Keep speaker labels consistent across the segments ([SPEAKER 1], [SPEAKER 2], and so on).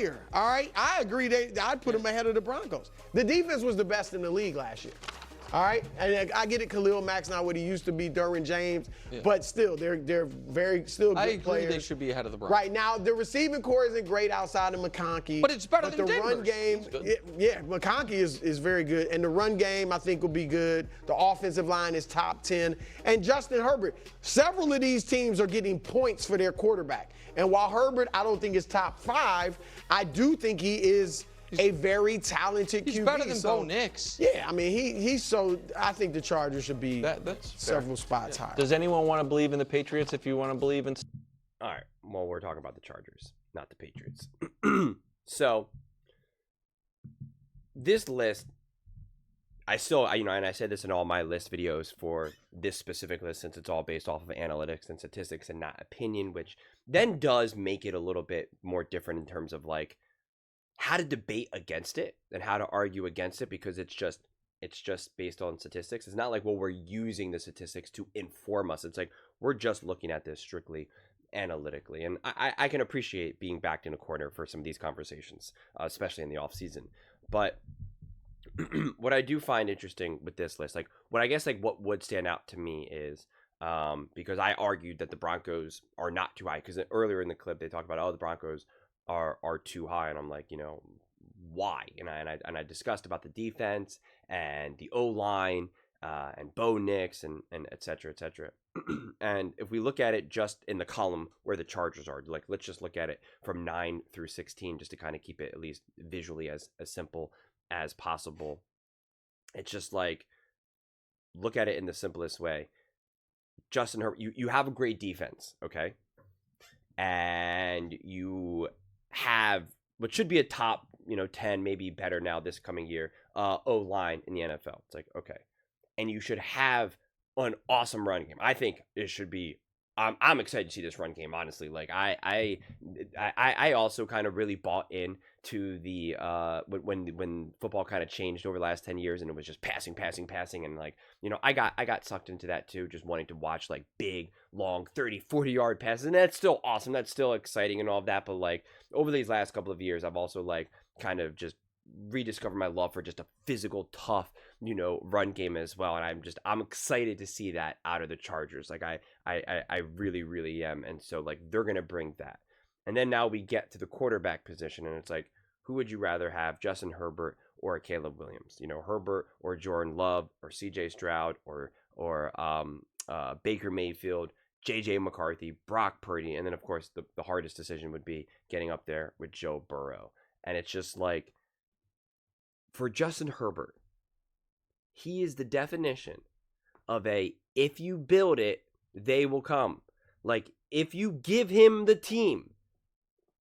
[SPEAKER 1] player, all right? I agree I'd put him ahead of the Broncos. The defense was the best in the league last year. All right, and I get it. Khalil Mack's not what he used to be. Derwin James, but still, they're very still good players.
[SPEAKER 2] They should be ahead of the Broncos.
[SPEAKER 1] Right now, the receiving core isn't great outside of McConkey,
[SPEAKER 2] but it's better than
[SPEAKER 1] the
[SPEAKER 2] Denver's.
[SPEAKER 1] run game, McConkey is very good, and the run game I think will be good. The offensive line is top 10, and Justin Herbert. Several of these teams are getting points for their quarterback, and while Herbert I don't think is top 5, I do think he is a very talented QB.
[SPEAKER 2] He's better than Bo Nix.
[SPEAKER 1] Yeah, I mean, he's so. I think the Chargers should be several spots higher.
[SPEAKER 3] Does anyone want to believe in the Patriots if you want to believe in?
[SPEAKER 4] All right. Well, we're talking about the Chargers, not the Patriots. So this list, I said this in all my list videos for this specific list, since it's all based off of analytics and statistics and not opinion, which then does make it a little bit more different in terms of like how to debate against it and how to argue against it, because it's just based on statistics. It's not like, well, we're using the statistics to inform us. It's like we're just looking at this strictly analytically. And I can appreciate being backed in a corner for some of these conversations, especially in the off season. But what I do find interesting with this list, like what would stand out to me is because I argued that the Broncos are not too high, because earlier in the clip they talked about, oh, the Broncos are too high, and I'm like, why? And I discussed about the defense and the O-line and Bo Nix and et cetera, et cetera. And if we look at it just in the column where the Chargers are, like let's just look at it from 9 through 16 just to kind of keep it at least visually as simple as possible. It's just like, look at it in the simplest way. Justin Herbert, you have a great defense, okay? And you have what should be a top 10, maybe better now this coming year, O-line in the NFL. It's like, okay. And you should have an awesome run game. I think it should be, I'm excited to see this run game, honestly. Like I also kind of really bought in to the when football kind of changed over the last 10 years and it was just passing, and like, I got sucked into that too, just wanting to watch like big, long 30-40 yard passes, and that's still awesome, that's still exciting and all of that, but like over these last couple of years I've also like kind of just rediscovered my love for just a physical, tough, run game as well, and I'm excited to see that out of the Chargers. Like I really, really am. And so like they're gonna bring that. And then now we get to the quarterback position, and it's like, who would you rather have, Justin Herbert or Caleb Williams? Herbert or Jordan Love or C.J. Stroud or Baker Mayfield, J.J. McCarthy, Brock Purdy, and then of course the hardest decision would be getting up there with Joe Burrow. And it's just like, for Justin Herbert, he is the definition of if you build it, they will come. Like, if you give him the team,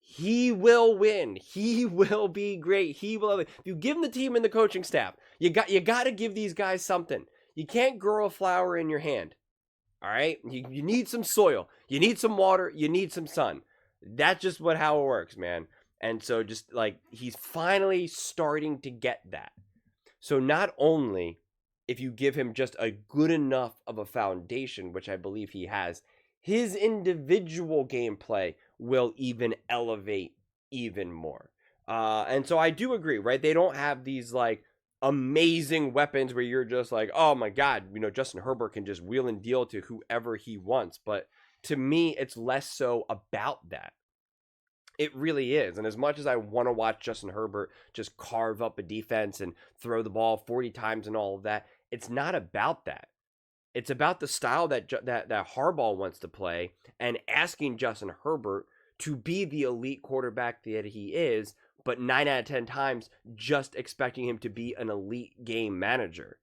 [SPEAKER 4] he will win. He will be great. He will. If you give him the team and the coaching staff, you got to give these guys something. You can't grow a flower in your hand. All right? You need some soil. You need some water. You need some sun. That's just how it works, man. And so just like, he's finally starting to get that. So not only if you give him just a good enough of a foundation, which I believe he has, his individual gameplay will even elevate even more. And so I do agree, right? They don't have these like amazing weapons where you're just like, oh my God, Justin Herbert can just wheel and deal to whoever he wants. But to me, it's less so about that. It really is. And as much as I want to watch Justin Herbert just carve up a defense and throw the ball 40 times and all of that, it's not about that. It's about the style that Harbaugh wants to play, and asking Justin Herbert to be the elite quarterback that he is, but 9 out of 10 times just expecting him to be an elite game manager.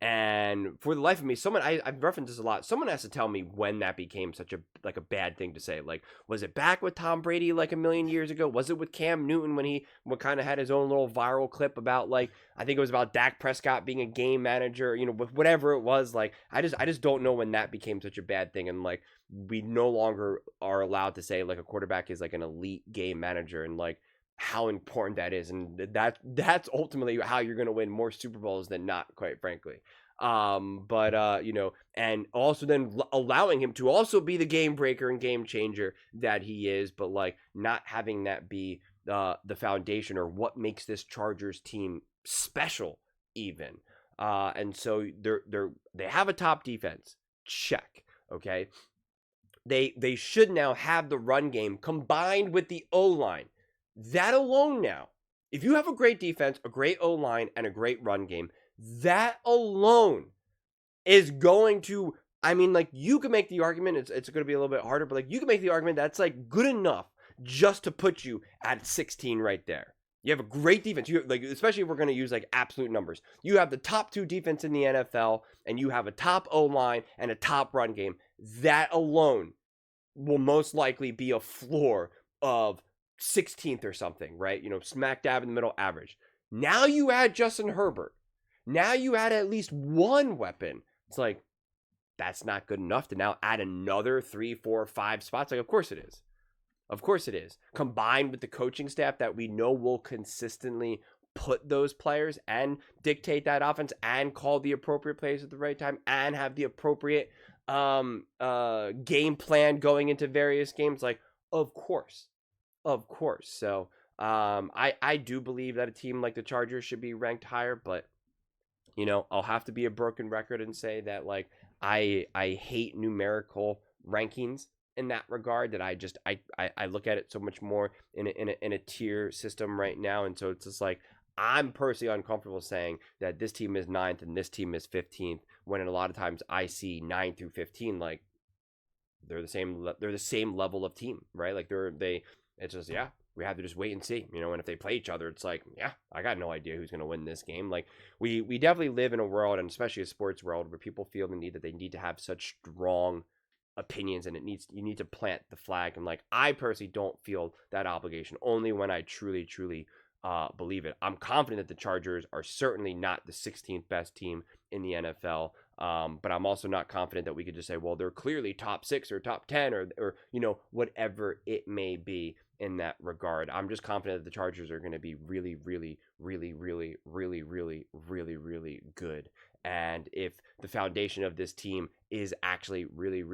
[SPEAKER 4] And for the life of me, I've referenced this a lot. Someone has to tell me when that became such a bad thing to say. Like, was it back with Tom Brady like a million years ago? Was it with Cam Newton when he kind of had his own little viral clip about, like, I think it was about Dak Prescott being a game manager, whatever it was. Like, I just don't know when that became such a bad thing. And like, we no longer are allowed to say like a quarterback is like an elite game manager, and like how important that is, and that's ultimately how you're going to win more Super Bowls than not, quite frankly. And also then allowing him to also be the game breaker and game changer that he is, but like not having that be the foundation or what makes this Chargers team special even. And so they have a top defense. Check. Okay. They should now have the run game combined with the O-line. That alone now, if you have a great defense, a great O-line, and a great run game, that alone is going to, I mean, like, you can make the argument, it's going to be a little bit harder, but like, you can make the argument that's like good enough just to put you at 16 right there. You have a great defense. You like, especially if we're going to use like absolute numbers. You have the top 2 defense in the NFL, and you have a top O-line and a top run game. That alone will most likely be a floor of 16th or something, right? You know, smack dab in the middle average. Now you add Justin Herbert. Now you add at least one weapon. It's like, that's not good enough to now add another 3, 4, 5 spots. Like, of course it is. Of course it is. Combined with the coaching staff that we know will consistently put those players and dictate that offense and call the appropriate plays at the right time and have the appropriate game plan going into various games. Like, of course. So I do believe that a team like the Chargers should be ranked higher, but you know, I'll have to be a broken record and say that like I hate numerical rankings in that regard, that I look at it so much more in a tier system right now. And so it's just like, I'm personally uncomfortable saying that this team is 9th and this team is 15th, when a lot of times I see 9 through 15 like they're the same level of team, right? Like it's just, yeah, we have to just wait and see, you know. And if they play each other, it's like, yeah, I got no idea who's going to win this game. Like we definitely live in a world, and especially a sports world, where people feel the need that they need to have such strong opinions, and you need to plant the flag. And like, I personally don't feel that obligation, only when I truly believe it. I'm confident that the Chargers are certainly not the 16th best team in the NFL, but I'm also not confident that we could just say, well, they're clearly top 6 or top 10 or you know, whatever it may be in that regard. I'm just confident that the Chargers are going to be really good. And if the foundation of this team is actually really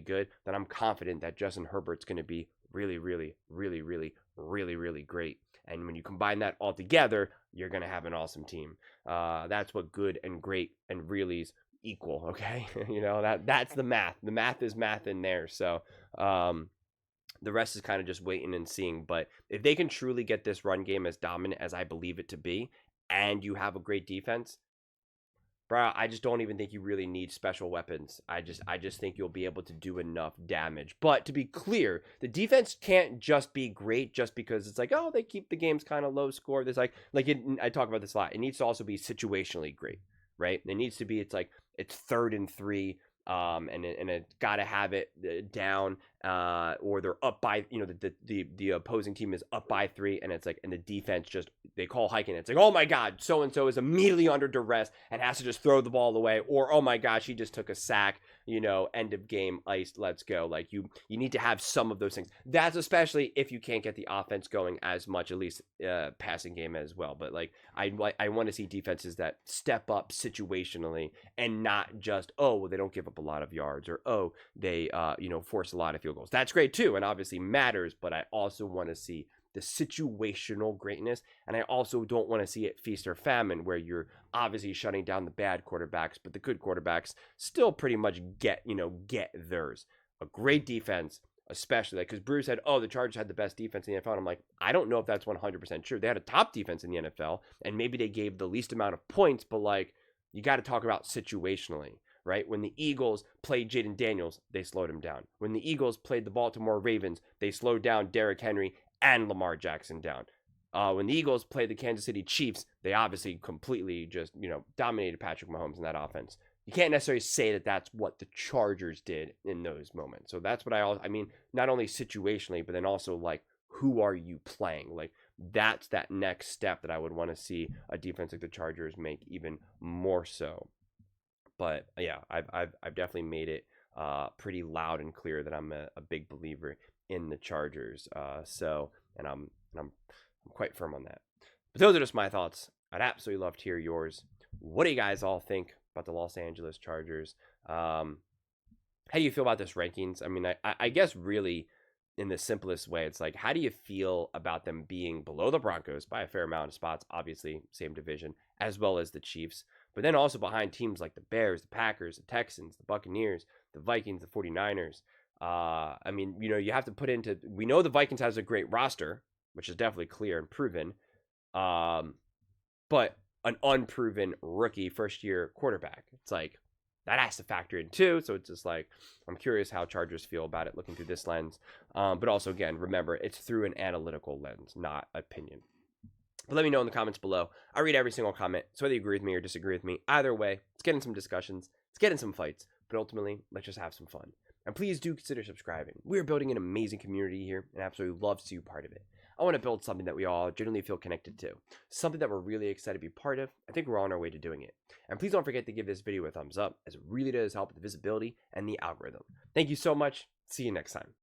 [SPEAKER 4] good, then I'm confident that Justin Herbert's going to be really great. And when you combine that all together, you're going to have an awesome team. That's what good and great and really's equal, okay? You know, that's the math. The math is math in there. So the rest is kind of just waiting and seeing. But if they can truly get this run game as dominant as I believe it to be, and you have a great defense, bro, I just don't even think you really need special weapons. I just think you'll be able to do enough damage. But to be clear, the defense can't just be great just because it's like, oh, they keep the games kind of low score. There's I talk about this a lot. It needs to also be situationally great, right? It needs to be, it's 3rd and 3. And it got to have it down, or they're up by, you know, the opposing team is up by 3, and it's like, and the defense just, they call hiking. It's like, oh my God, so-and-so is immediately under duress and has to just throw the ball away, or, oh my gosh, he just took a sack, you know, end of game, iced, let's go. Like, you need to have some of those things. That's especially if you can't get the offense going as much, at least passing game as well. But like, I want to see defenses that step up situationally, and not just, oh, well, they don't give up a lot of yards, or, oh, they you know, force a lot of field goals. That's great too, and obviously matters, but I also want to see the situational greatness, and I also don't want to see it feast or famine, where you're obviously shutting down the bad quarterbacks, but the good quarterbacks still pretty much get theirs. A great defense, especially, like, because Bruce said, oh, the Chargers had the best defense in the NFL, and I'm like, I don't know if that's 100% true. They had a top defense in the NFL, and maybe they gave the least amount of points, but like, you got to talk about situationally. Right? When the Eagles played Jaden Daniels, they slowed him down. When the Eagles played the Baltimore Ravens, they slowed down Derrick Henry and Lamar Jackson down. When the Eagles played the Kansas City Chiefs, they obviously completely just, you know, dominated Patrick Mahomes in that offense. You can't necessarily say that that's what the Chargers did in those moments. So that's what I mean, not only situationally, but then also, like, who are you playing? Like, that's that next step that I would want to see a defense like the Chargers make even more so. But yeah, I've definitely made it pretty loud and clear that I'm a big believer in the Chargers. And I'm quite firm on that. But those are just my thoughts. I'd absolutely love to hear yours. What do you guys all think about the Los Angeles Chargers? How do you feel about this rankings? I mean, I guess really in the simplest way. It's like, how do you feel about them being below the Broncos by a fair amount of spots, obviously same division, as well as the Chiefs, but then also behind teams like the Bears, the Packers, the Texans, the Buccaneers, the Vikings, the 49ers. I mean, you have to put into, we know the Vikings has a great roster, which is definitely clear and proven, but an unproven rookie first-year quarterback. It's like, that has to factor in too. So it's just like, I'm curious how Chargers feel about it looking through this lens. But also, again, remember, it's through an analytical lens, not opinion. But let me know in the comments below. I read every single comment. So whether you agree with me or disagree with me, either way, let's get in some discussions. Let's get in some fights. But ultimately, let's just have some fun. And please do consider subscribing. We're building an amazing community here and absolutely love to see you part of it. I want to build something that we all genuinely feel connected to. Something that we're really excited to be part of. I think we're on our way to doing it. And please don't forget to give this video a thumbs up, as it really does help with the visibility and the algorithm. Thank you so much. See you next time.